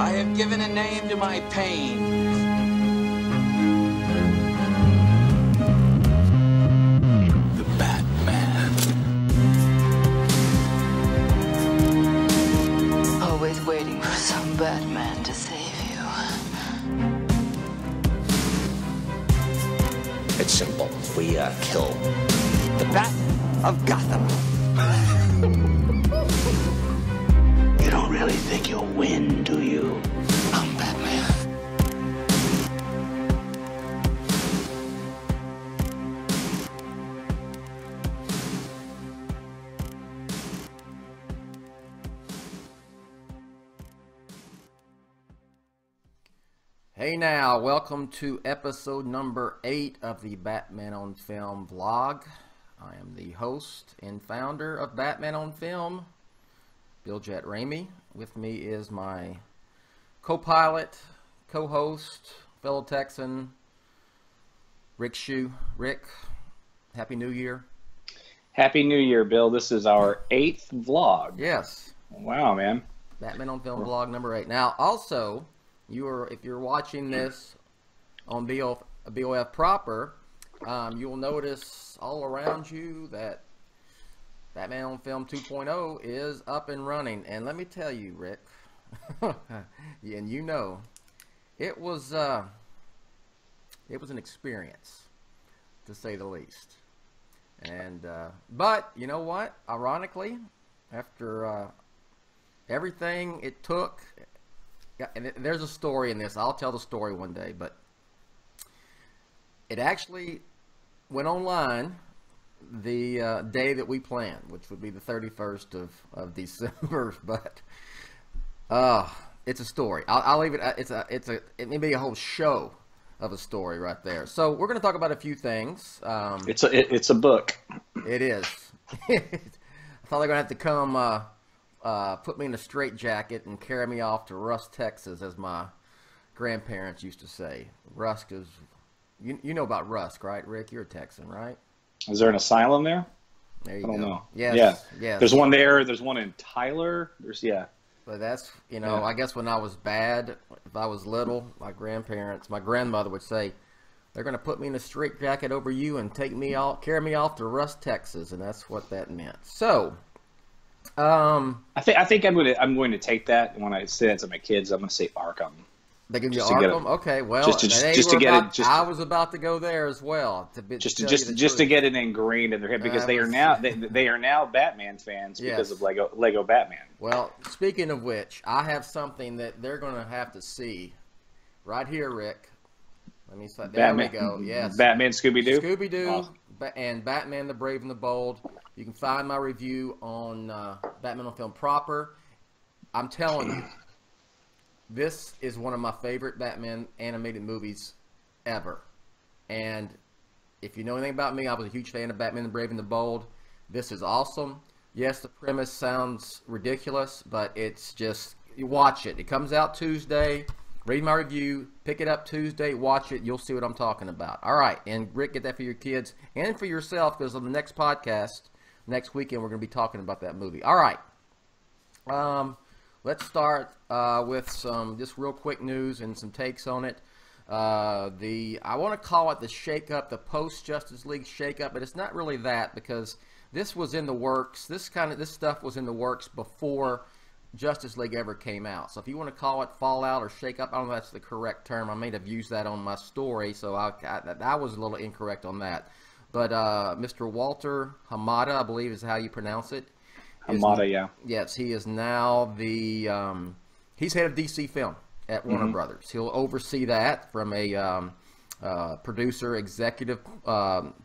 I have given a name to my pain. The Batman. Always waiting for some Batman to save you. It's simple. We kill the Bat of Gotham. You don't really think you'll win, do you? I'm Batman. Hey now, welcome to episode number 8 of the Batman on Film vlog. I am the host and founder of Batman on Film, Jett Ramey. With me is my co-pilot, co-host, fellow Texan, Rick Shew. Rick, Happy New Year. Happy New Year, Bill. This is our 8th vlog. Yes. Wow, man. Batman on Film vlog number 8. Now, also, if you're watching this on BOF proper, you'll notice all around you that Batman on Film 2.0 is up and running. And let me tell you, Rick, and you know, it was an experience, to say the least. And but you know what? Ironically, after everything it took, and there's a story in this. I'll tell the story one day, but it actually went online the day that we planned, which would be the 31st of December. But it's a story. I'll leave it. It may be a whole show of a story right there. So we're going to talk about a few things. It's a book. It is. I thought they were going to have to come put me in a straitjacket and carry me off to Rusk, Texas, as my grandparents used to say. Rusk is, you know about Rusk, right, Rick? You're a Texan, right? Is there an asylum there? There you I don't go. know. Yes, yeah. yes. There's one there. There's one in Tyler. But that's, I guess when I was bad, if I was little, my grandmother would say, they're going to put me in a straitjacket over you and carry me off to Rusk, Texas, and that's what that meant. So, I think I'm going to take that when I say that to my kids. I'm going to say Arkham. They give you Arkham? Okay, well, just to get it. I was about to go there as well. Just to get it ingrained in their head, because they are now Batman fans because of Lego Batman. Well, speaking of which, I have something that they're going to have to see right here, Rick. Let me say, there we go. Yes, Batman, Scooby-Doo, awesome. And Batman the Brave and the Bold. You can find my review on Batman on Film proper. I'm telling you, this is one of my favorite Batman animated movies ever. And if you know anything about me, I was a huge fan of Batman the Brave and the Bold. This is awesome. Yes, the premise sounds ridiculous, but it's just, you watch it. It comes out Tuesday. Read my review. Pick it up Tuesday. Watch it. You'll see what I'm talking about. All right. And Rick, get that for your kids and for yourself, because on the next podcast, next weekend, we're going to be talking about that movie. All right. Let's start with some just real quick news and some takes on it. I want to call it the shakeup, the post-Justice League shakeup, but it's not really that, because this was in the works. This stuff was in the works before Justice League ever came out. So if you want to call it fallout or shakeup, I don't know if that's the correct term. I may have used that on my story, so I was a little incorrect on that. But Mr. Walter Hamada, I believe is how you pronounce it. Hamada, yeah. Yes, he is now he's head of DC Film at Warner Brothers. He'll oversee that from a producer executive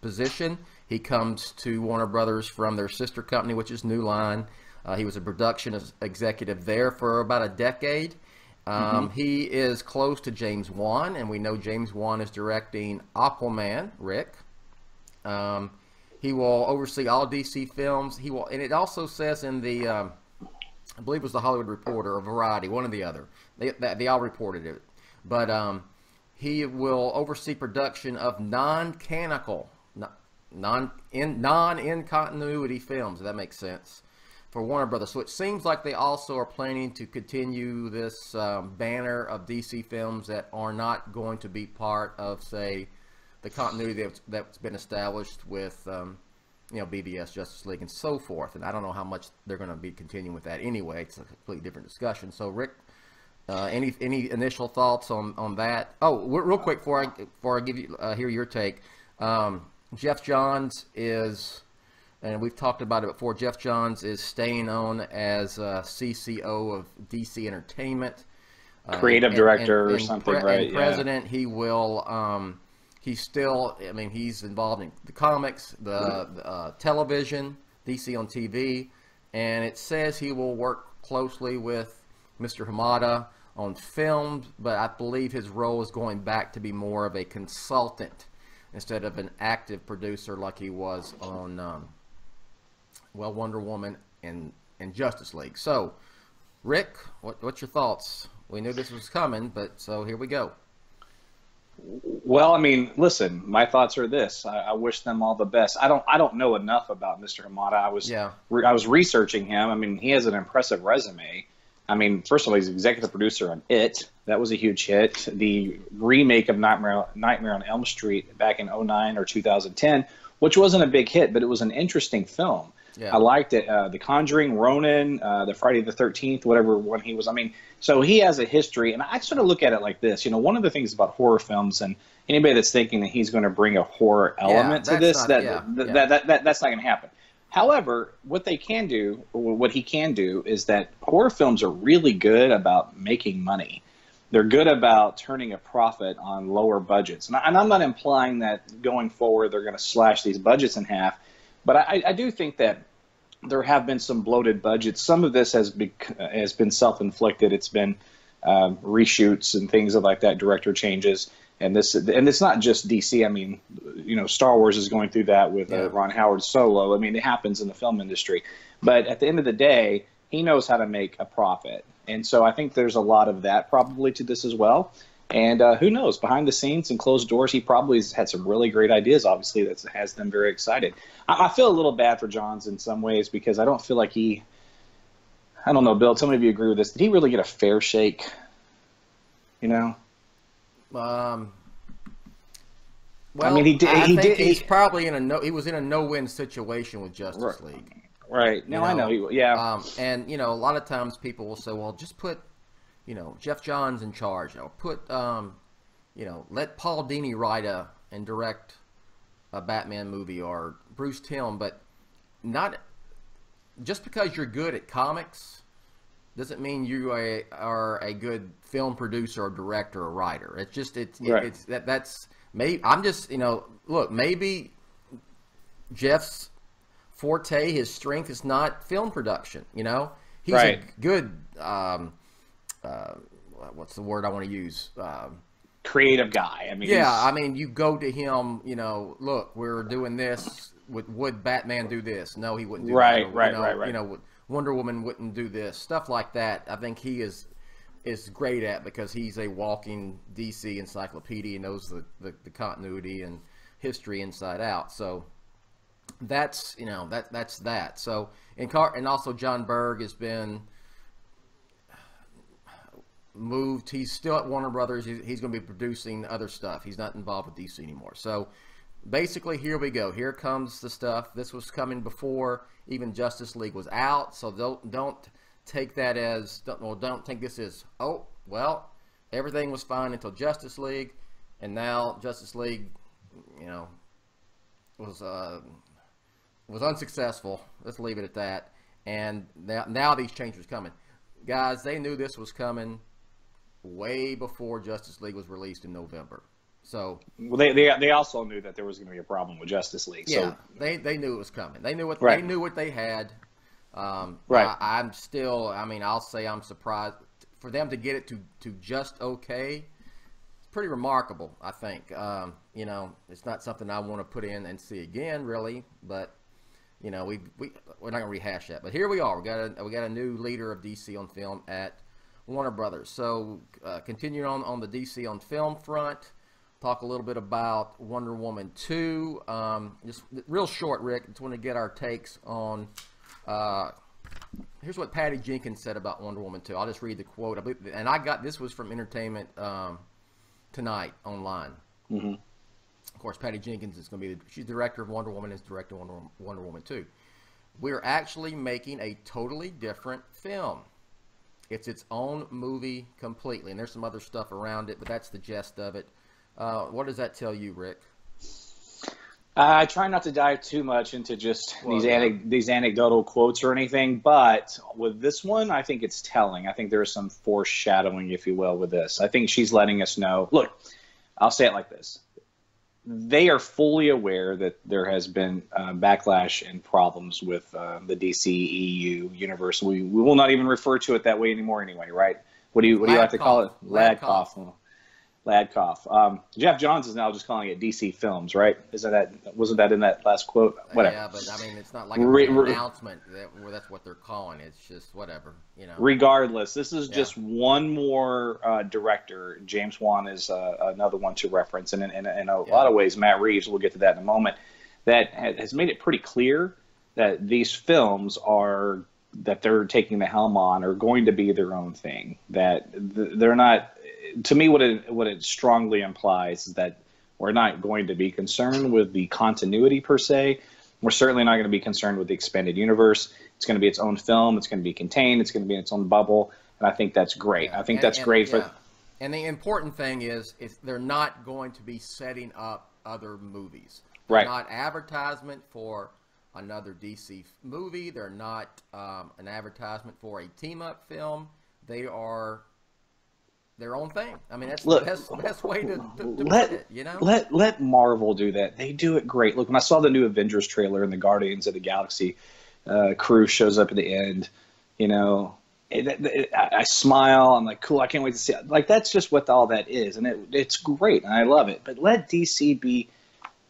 position. He comes to Warner Brothers from their sister company, which is New Line. He was a production executive there for about a decade. He is close to James Wan, and we know James Wan is directing Aquaman, Rick. He will oversee all DC films. He will, and it also says in the, I believe it was the Hollywood Reporter or Variety, one or the other. They all reported it. But he will oversee production of non-canonical, non-in continuity films, if that makes sense, for Warner Brothers. So it seems like they also are planning to continue this banner of DC films that are not going to be part of, say, the continuity that's been established with, you know, BVS, Justice League, and so forth. And I don't know how much they're going to be continuing with that anyway. It's a completely different discussion. So, Rick, any initial thoughts on that? Oh, real quick before I give you hear your take. Jeff Johns is, and we've talked about it before, Jeff Johns is staying on as CCO of DC Entertainment. Creative director or something, right? And president, he will, he's still, I mean, he's involved in the comics, the television, DC on TV, and it says he will work closely with Mr. Hamada on film, but I believe his role is going back to be more of a consultant instead of an active producer like he was on, well, Wonder Woman and Justice League. So, Rick, what's your thoughts? We knew this was coming, but so here we go. Well, I mean, listen, my thoughts are this. I wish them all the best. I don't know enough about Mr. Hamada. I was researching him. I mean, he has an impressive resume. I mean, first of all, he's executive producer on It. That was a huge hit. The remake of Nightmare on Elm Street back in 2009 or 2010, which wasn't a big hit, but it was an interesting film. Yeah. I liked it. The Conjuring, Ronin, the Friday the 13th, whatever one he was. I mean, so he has a history, and I sort of look at it like this. You know, one of the things about horror films, and anybody that's thinking that he's going to bring a horror element to this, that's not going to happen. However, what they can do, or what he can do, is that horror films are really good about making money. They're good about turning a profit on lower budgets. And I'm not implying that going forward they're going to slash these budgets in half, but I do think that there have been some bloated budgets. Some of this has been self-inflicted. It's been reshoots and things like that, director changes. And it's not just DC. I mean, you know, Star Wars is going through that with Ron Howard's Solo. I mean, it happens in the film industry. But at the end of the day, he knows how to make a profit. And so I think there's a lot of that probably to this as well. And who knows, behind the scenes and closed doors, he probably has had some really great ideas, obviously, that has them very excited. I feel a little bad for Johns in some ways because I don't feel like I don't know, Bill, tell me if you agree with this. Did he really get a fair shake? You know? Well, I mean, he's probably he was in a no-win situation with Justice League. Right. No, I know. And, you know, a lot of times people will say, well, just put, you know, Jeff Johns in charge. Or put, you know, let Paul Dini write and direct a Batman movie, or Bruce Timm. But not just because you're good at comics doesn't mean you are a good film producer or director or writer. It's just that's maybe I'm just, you know, look, maybe Jeff's forte, his strength is not film production. You know, he's a good what's the word I want to use? Creative guy. I mean, I mean, you go to him. You know, look, we're doing this. Would Batman do this? No, he wouldn't do that. Right. You know, Wonder Woman wouldn't do this. Stuff like that. I think he is great at, because he's a walking DC encyclopedia and knows the continuity and history inside out. So that's, you know, that's that. So and also John Berg has been moved. He's still at Warner Brothers. He's going to be producing other stuff. He's not involved with DC anymore. So basically, here we go. Here comes the stuff. This was coming before even Justice League was out. So don't take that as, don't think this is, oh, well, everything was fine until Justice League, and now Justice League, you know, was unsuccessful. Let's leave it at that. And now these changes are coming. Guys, they knew this was coming way before Justice League was released in November. So well, they also knew that there was going to be a problem with Justice League. Yeah, so they knew it was coming. They knew what they had. I'm still. I mean, I'll say I'm surprised for them to get it to just okay. It's pretty remarkable, I think. You know, it's not something I want to put in and see again, really. But you know, we're not going to rehash that. But here we are. We got a new leader of DC on film at Warner Brothers. So continuing on the DC on film front. Talk a little bit about Wonder Woman 2. Just real short, Rick. Just want to get our takes on here's what Patty Jenkins said about Wonder Woman 2. I'll just read the quote. And I got this was from Entertainment Tonight online. Mm-hmm. Of course, Patty Jenkins is going to be she's director of Wonder Woman, is director of Wonder Woman 2. We're actually making a totally different film. It's its own movie completely, and there's some other stuff around it, but that's the gist of it. What does that tell you, Rick? I try not to dive too much into just these anecdotal quotes or anything, but with this one, I think it's telling. I think there's some foreshadowing, if you will, with this. I think she's letting us know. Look, I'll say it like this. They are fully aware that there has been backlash and problems with the DC EU universe. We will not even refer to it that way anymore anyway, right? What do you like to call it? Ladcoff. Ladcoff. Jeff Johns is now just calling it DC Films, right? Wasn't that in that last quote? Whatever. Yeah, but I mean, it's not like an announcement where that's what they're calling it. It's just whatever, you know. Regardless, this is just one more director. James Wan is another one to reference, and in a lot of ways, Matt Reeves. We'll get to that in a moment. That has made it pretty clear that these films that they're taking the helm on are going to be their own thing. That they're not. To me, what it strongly implies is that we're not going to be concerned with the continuity per se. We're certainly not going to be concerned with the expanded universe. It's going to be its own film. It's going to be contained. It's going to be in its own bubble. And I think that's great. I think that's great for. And the important thing is they're not going to be setting up other movies. Right. They're not advertisement for another DC movie. They're not an advertisement for a team-up film. They are their own thing. I mean, that's the best way to put it, you know? Let Marvel do that. They do it great. Look, when I saw the new Avengers trailer and the Guardians of the Galaxy crew shows up at the end, you know, I smile. I'm like, cool, I can't wait to see it. Like, that's just what all that is, and it's great, and I love it. But let DC be,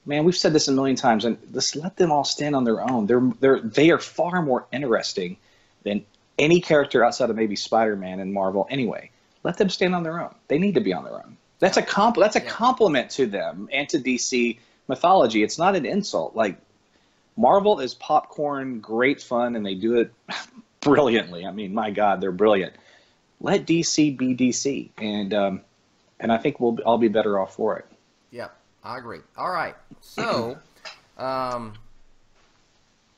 man, we've said this a million times, and just let them all stand on their own. They are far more interesting than any character outside of maybe Spider-Man in Marvel anyway. Let them stand on their own. They need to be on their own. That's a compliment to them and to DC mythology. It's not an insult. Like, Marvel is popcorn, great fun, and they do it brilliantly. I mean, my God, they're brilliant. Let DC be DC, and I think we'll all be better off for it. Yeah, I agree. All right. So,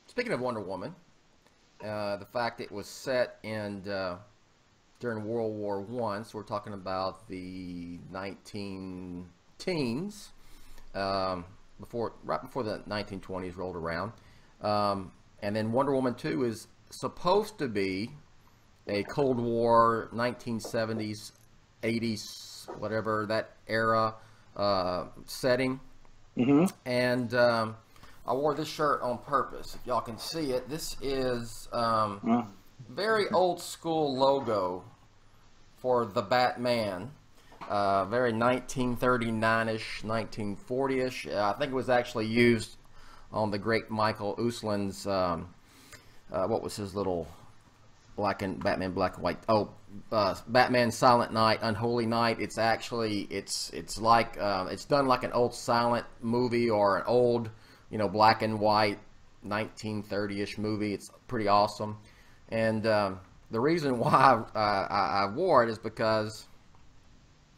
speaking of Wonder Woman, the fact it was set in during World War I, so we're talking about the 19-teens, right before the 1920s rolled around. And then Wonder Woman 2 is supposed to be a Cold War, 1970s, 80s, whatever, that era setting. Mm-hmm. And I wore this shirt on purpose, if y'all can see it. This is very old school logo for the Batman. Very 1939-ish, 1940-ish. I think it was actually used on the great Michael Uslan's, what was his little Batman black and white? Oh, Batman Silent Night, Unholy Night. It's actually, it's like, it's done like an old silent movie or an old, you know, black and white 1930-ish movie. It's pretty awesome. And the reason why I wore it is because,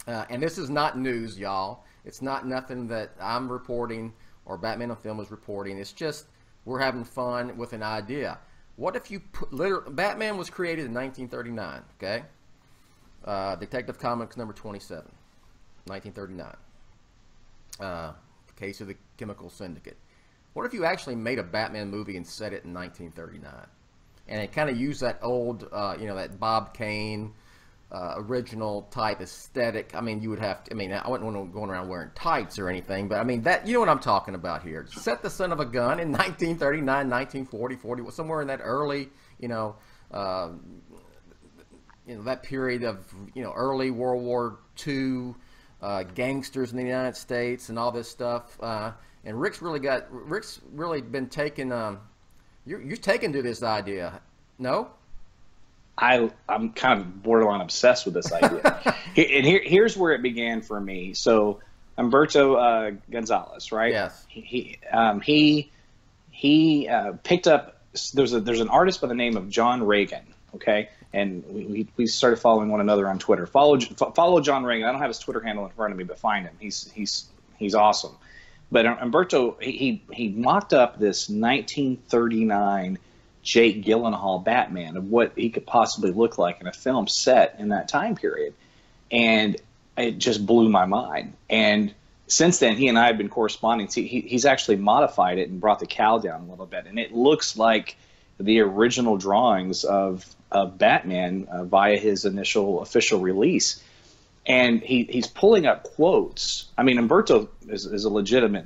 and this is not news, y'all. It's not nothing that I'm reporting or Batman on Film is reporting. It's just we're having fun with an idea. What if you put, Batman was created in 1939, okay? Detective Comics number 27, 1939. Case of the Chemical Syndicate. What if you actually made a Batman movie and set it in 1939? And it kind of used that old, you know, that Bob Kane original type aesthetic. I mean, you would have to, I mean, I wouldn't want to go around wearing tights or anything, but I mean, that, you know what I'm talking about here. Set the son of a gun in 1939, 1940, 40, somewhere in that early, you know, that period of, you know, early World War II, gangsters in the United States and all this stuff. And Rick's really been taking, you're taken to this idea, no? I'm kind of borderline obsessed with this idea. And here's where it began for me. So Humberto Gonzalez, right? Yes. He picked up there's an artist by the name of John Reagan, okay, and we started following one another on Twitter. Follow John Reagan. I don't have his Twitter handle in front of me, but find him. He's awesome. But Umberto, he mocked up this 1939 Jake Gyllenhaal Batman of what he could possibly look like in a film set in that time period, and it just blew my mind. And since then, he and I have been corresponding. He's actually modified it and brought the cowl down a little bit, and it looks like the original drawings of Batman via his initial official release. And he's pulling up quotes. I mean, Umberto is a legitimate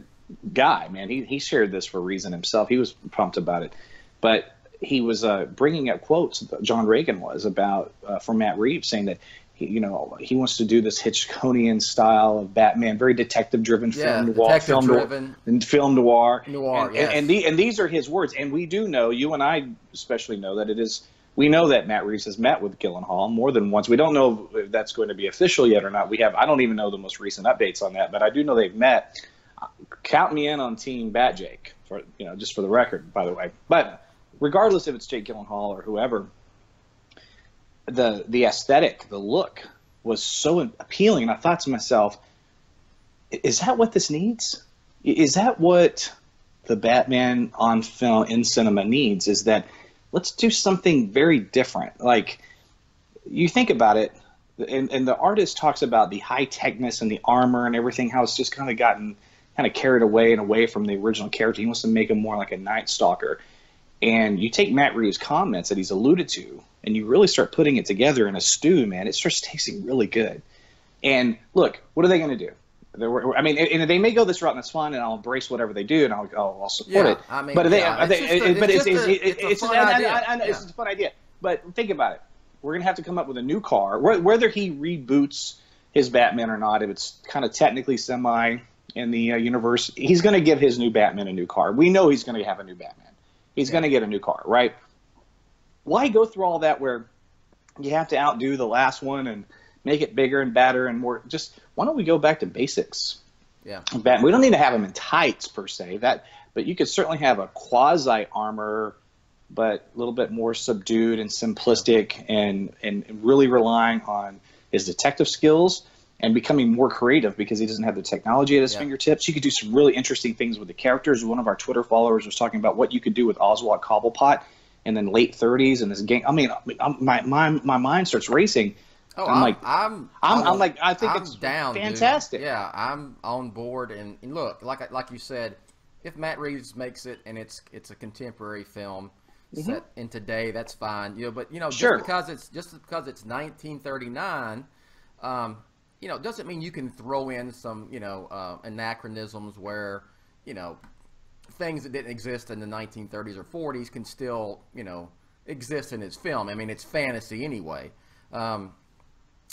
guy, man. He shared this for a reason himself. He was pumped about it. But he was bringing up quotes, John Reagan was, about from Matt Reeves, saying that he wants to do this Hitchcockian style of Batman, very detective-driven film noir. Yes. And these are his words. And we do know, you and I especially know, that it is. We know that Matt Reeves has met with Gyllenhaal more than once. We don't know if that's going to be official yet or not. I don't even know the most recent updates on that, but I do know they've met. Count me in on Team Bat Jake, just for the record, by the way. But regardless if it's Jake Gyllenhaal or whoever, the aesthetic, the look was so appealing, and I thought to myself, is that what this needs? Is that what the Batman on film in cinema needs? Is that let's do something very different. Like, you think about it, and the artist talks about the high-techness and the armor and everything, how it's just kind of gotten carried away and away from the original character. He wants to make him more like a Night Stalker. And you take Matt Reeves' comments that he's alluded to, and you really start putting it together in a stew, man. It starts tasting really good. And look, what are they going to do? I mean, and they may go this route, and that's fine, and I'll embrace whatever they do, and I'll support it. I mean, but it's a fun idea. But think about it. We're going to have to come up with a new car, whether he reboots his Batman or not. If it's kind of technically semi in the universe, he's going to give his new Batman a new car. We know he's going to have a new Batman. He's going to get a new car, right? Why go through all that where you have to outdo the last one and make it bigger and badder and more? Just why don't we go back to basics? Yeah. Batman. We don't need to have him in tights per se, but you could certainly have a quasi armor, but a little bit more subdued and simplistic, and really relying on his detective skills and becoming more creative because he doesn't have the technology at his fingertips. You could do some really interesting things with the characters. One of our Twitter followers was talking about what you could do with Oswald Cobblepot in the late 30s and this gang. I mean, my mind starts racing. Oh, I think it's down, fantastic. Dude. Yeah, I'm on board. And look, like you said, if Matt Reeves makes it and it's a contemporary film set in today, that's fine. But sure. just because it's 1939, doesn't mean you can throw in some anachronisms where things that didn't exist in the 1930s or 40s can still exist in his film. I mean, it's fantasy anyway.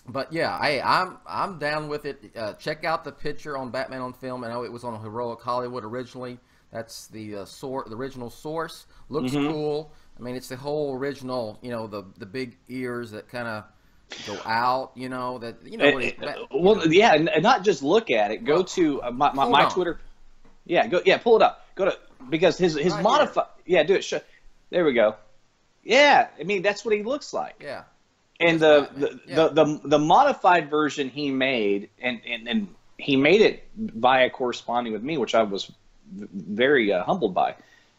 But yeah, I'm down with it. Check out the picture on Batman on Film. I know it was on Heroic Hollywood originally. That's the original source. Looks cool. I mean, it's the whole original. The big ears that kind of go out. And not just look at it. Go to my Twitter. Yeah, pull it up. Go to, because his modified. Yeah, do it. There we go. Yeah, I mean that's what he looks like. Yeah. And the modified version he made, and he made it via corresponding with me, which I was very humbled by.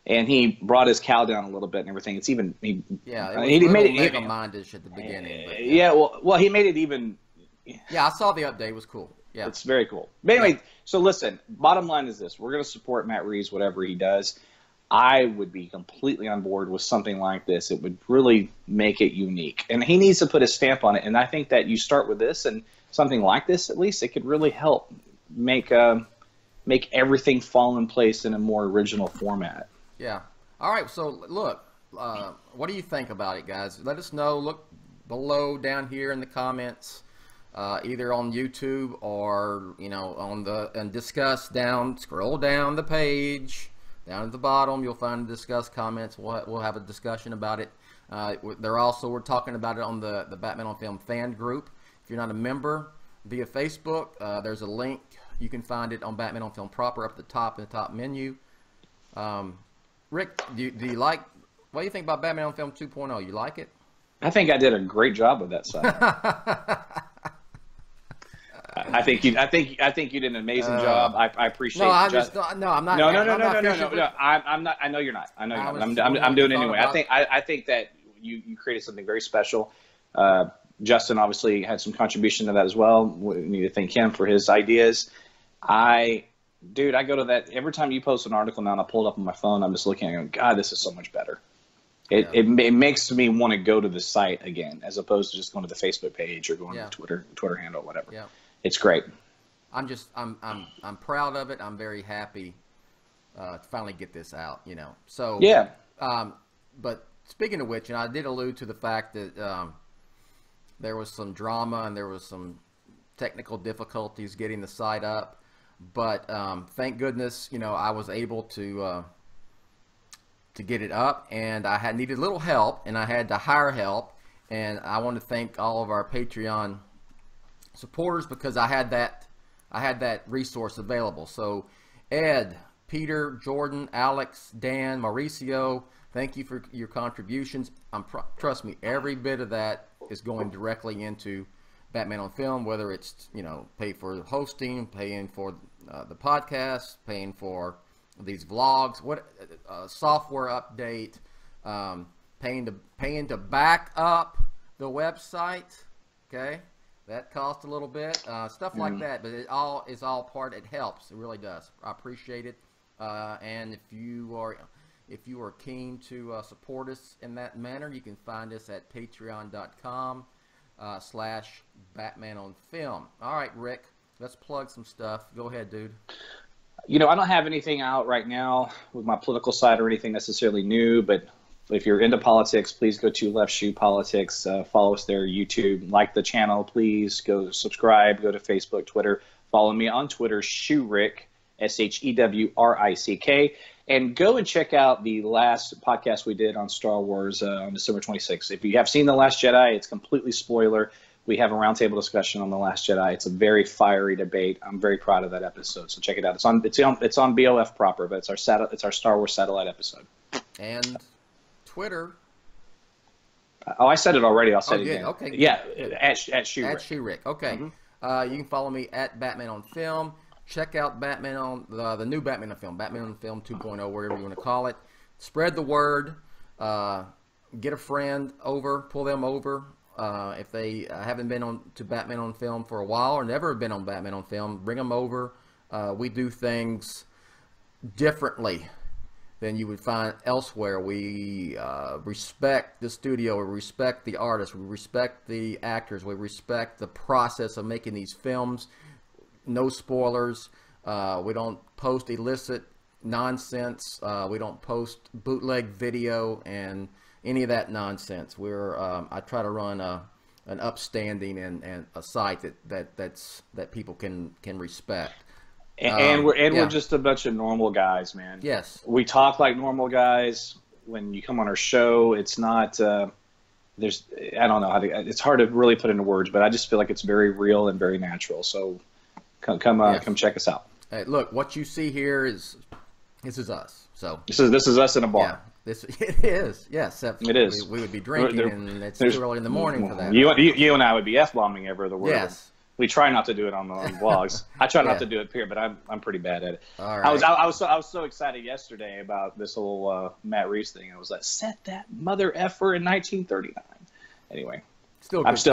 And he brought his cowl down a little bit and everything. It's even he made it mega-mindish at the beginning. But, well, he made it even. Yeah, I saw the update. It was cool. Yeah, it's very cool. But anyway, so listen. Bottom line is this: we're going to support Matt Reeves, whatever he does. I would be completely on board with something like this. It would really make it unique. And he needs to put a stamp on it. And I think that you start with this and something like this, at least, it could really help make everything fall in place in a more original format. Yeah. All right. So, look, what do you think about it, guys? Let us know. Look below down here in the comments, either on YouTube or, and discuss down, scroll down the page. Down at the bottom, you'll find discuss comments. We'll have a discussion about it. We're talking about it on the Batman on Film fan group. If you're not a member via Facebook, there's a link. You can find it on Batman on Film proper up at the top in the top menu. Rick, do you like What do you think about Batman on Film 2.0? You like it? I think I did a great job with that site. I think you did an amazing job. I appreciate. No, I'm not. No. I'm not. I know you're not. I know you're not. I'm doing it anyway. I think that you created something very special. Justin obviously had some contribution to that as well. We need to thank him for his ideas. I go to that every time you post an article now, and I pull it up on my phone. I'm just looking at it and go, God, this is so much better. It makes me want to go to the site again, as opposed to just going to the Facebook page or going to the Twitter handle, or whatever. Yeah. It's great. I'm proud of it. I'm very happy to finally get this out. So yeah. But speaking of which, I did allude to the fact that there was some drama and there was some technical difficulties getting the site up, but thank goodness, I was able to get it up, and I had needed a little help, and I had to hire help, and I want to thank all of our Patreon supporters because I had that resource available. So Ed, Peter, Jordan, Alex, Dan, Mauricio, thank you for your contributions. Trust me, every bit of that is going directly into Batman on Film, whether it's pay for hosting, paying for the podcast, paying for these vlogs, software update, paying to back up the website. Okay, that costs a little bit, stuff like that, but it all is all part. It helps. It really does. I appreciate it. And if you are keen to support us in that manner, you can find us at patreon.com /Batman on Film. All right, Rick, let's plug some stuff. Go ahead, dude. I don't have anything out right now with my political side or anything necessarily new, but if you're into politics, please go to Left Shoe Politics. Follow us there, YouTube. Like the channel, please. Go subscribe. Go to Facebook, Twitter. Follow me on Twitter, Shewrick, SHEWRICK. And go and check out the last podcast we did on Star Wars on December 26th. If you have seen The Last Jedi, it's completely spoiler. We have a roundtable discussion on The Last Jedi. It's a very fiery debate. I'm very proud of that episode, so check it out. It's on BOF proper, but it's our Star Wars satellite episode. And Twitter. Oh, I said it already. I'll say it again. Okay. Yeah, at Shewrick. At Shewrick. Okay. Mm-hmm. You can follow me at Batman on Film. Check out Batman on the new Batman on Film, Batman on Film 2.0, wherever you want to call it. Spread the word. Get a friend over. Pull them over. If they haven't been to Batman on Film for a while or never been on Batman on Film, bring them over. We do things differently than you would find elsewhere. We respect the studio, we respect the artists, we respect the actors, we respect the process of making these films. No spoilers. We don't post illicit nonsense. We don't post bootleg video and any of that nonsense. I try to run an upstanding and a site that people can respect. We're just a bunch of normal guys, man. Yes. We talk like normal guys. When you come on our show, it's not. I don't know how to. It's hard to really put into words, but I just feel like it's very real and very natural. So come check us out. Hey, look, what you see here is us. So this is us in a bar. Yeah, it is. Yes, it is. We would be drinking, and it's too early in the morning for that. You and I would be f-bombing every other word. Yes. We try not to do it on vlogs. I try not to do it here, but I'm pretty bad at it. All right. I was so excited yesterday about this whole Matt Reeves thing. I was like, set that mother effer in 1939. Anyway. I'm just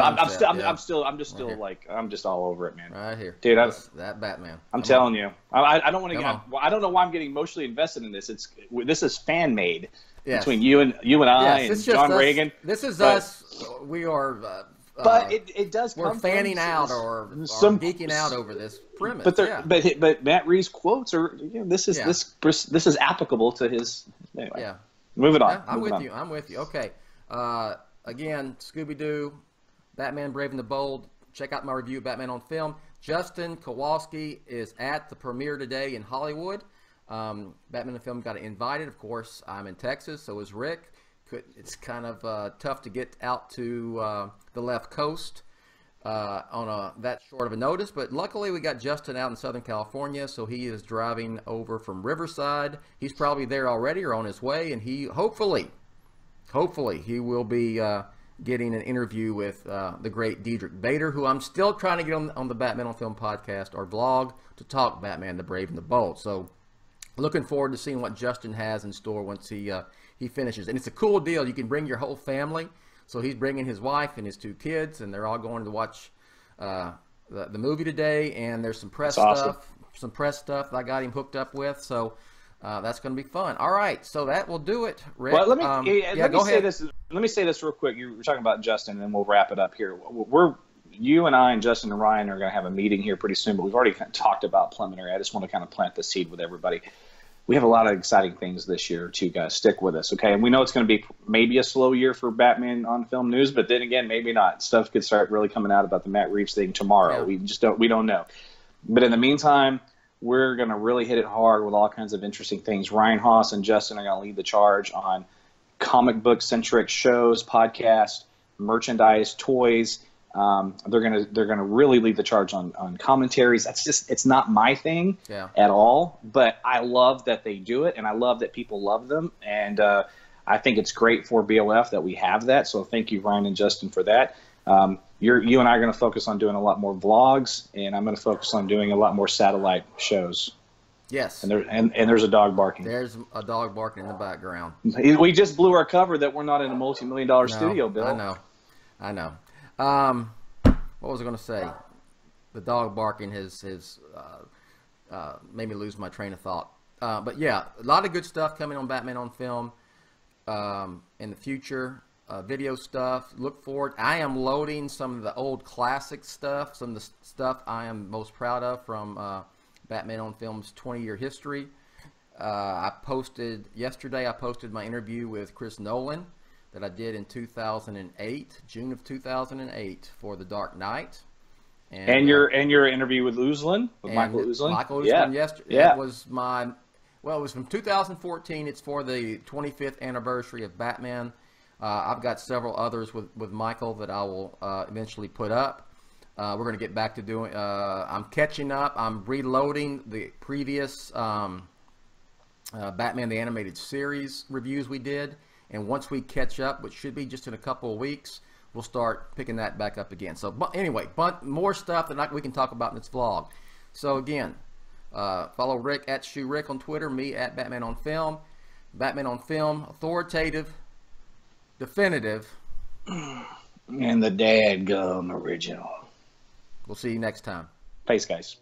all over it, man. Right here, dude. That Batman. I'm telling you, I don't want to get. I don't know why I'm getting emotionally invested in this. This is fan made between you and I and John Reagan. This is us. We are. But it does. We're fanning out or geeking out over this premise. But Matt Reeves quotes are. This is applicable to his. Anyway. Yeah. Moving on. Yeah, I'm with you. Okay. Again, Scooby-Doo, Batman Brave and the Bold. Check out my review of Batman on Film. Justin Kowalski is at the premiere today in Hollywood. Batman on Film got invited. Of course, I'm in Texas, so is Rick. It's kind of tough to get out to the left coast on that short of a notice, but luckily we got Justin out in Southern California, so he is driving over from Riverside. He's probably there already or on his way, and he hopefully hopefully he will be getting an interview with the great Diedrich Bader, who I'm still trying to get on the Batman on Film podcast or blog to talk Batman the Brave and the Bold. So looking forward to seeing what Justin has in store once he finishes. And it's a cool deal. You can bring your whole family. So he's bringing his wife and his 2 kids, and they're all going to watch the movie today. And there's some press stuff that I got him hooked up with. So that's going to be fun. All right, so that will do it, Rick. Well, let me say this real quick. You were talking about Justin, and then we'll wrap it up here. You and I and Justin and Ryan are going to have a meeting here pretty soon, but we've already kind of talked about preliminary. I just want to kind of plant the seed with everybody. We have a lot of exciting things this year, too, guys. Stick with us, okay? And we know it's going to be maybe a slow year for Batman on Film news, but then again, maybe not. Stuff could start really coming out about the Matt Reeves thing tomorrow. Yeah. We don't know. But in the meantime, we're going to really hit it hard with all kinds of interesting things. Ryan Haas and Justin are going to lead the charge on comic book centric shows, podcasts, merchandise, toys. They're gonna really lead the charge on commentaries. It's not my thing at all, but I love that they do it, and I love that people love them, and I think it's great for BOF that we have that. So thank you, Ryan and Justin, for that. You and I are going to focus on doing a lot more vlogs, and I'm going to focus on doing a lot more satellite shows. Yes. And there's a dog barking. There's a dog barking in the background. We just blew our cover that we're not in a multi-million-dollar studio, Bill. I know. What was I going to say? The dog barking has made me lose my train of thought. But yeah, a lot of good stuff coming on Batman on Film in the future. Video stuff. Look forward. I am loading some of the old classic stuff, some of the stuff I am most proud of from Batman on Film's 20-year history. Yesterday I posted my interview with Chris Nolan that I did in 2008, June of 2008, for The Dark Knight. And your interview with Uslan, with Michael Uslan. Michael Uslan, yesterday. Yeah. It was it was from 2014. It's for the 25th anniversary of Batman. I've got several others with Michael that I will eventually put up. We're going to get back to doing. I'm catching up. I'm reloading the previous Batman the Animated Series reviews we did. And once we catch up, which should be just in a couple of weeks, we'll start picking that back up again. So anyway, more stuff that we can talk about in this vlog. So again, follow Rick at Shew Rick on Twitter, me at Batman on Film. Batman on Film, authoritative, definitive, and the dadgum original. We'll see you next time. Peace, guys.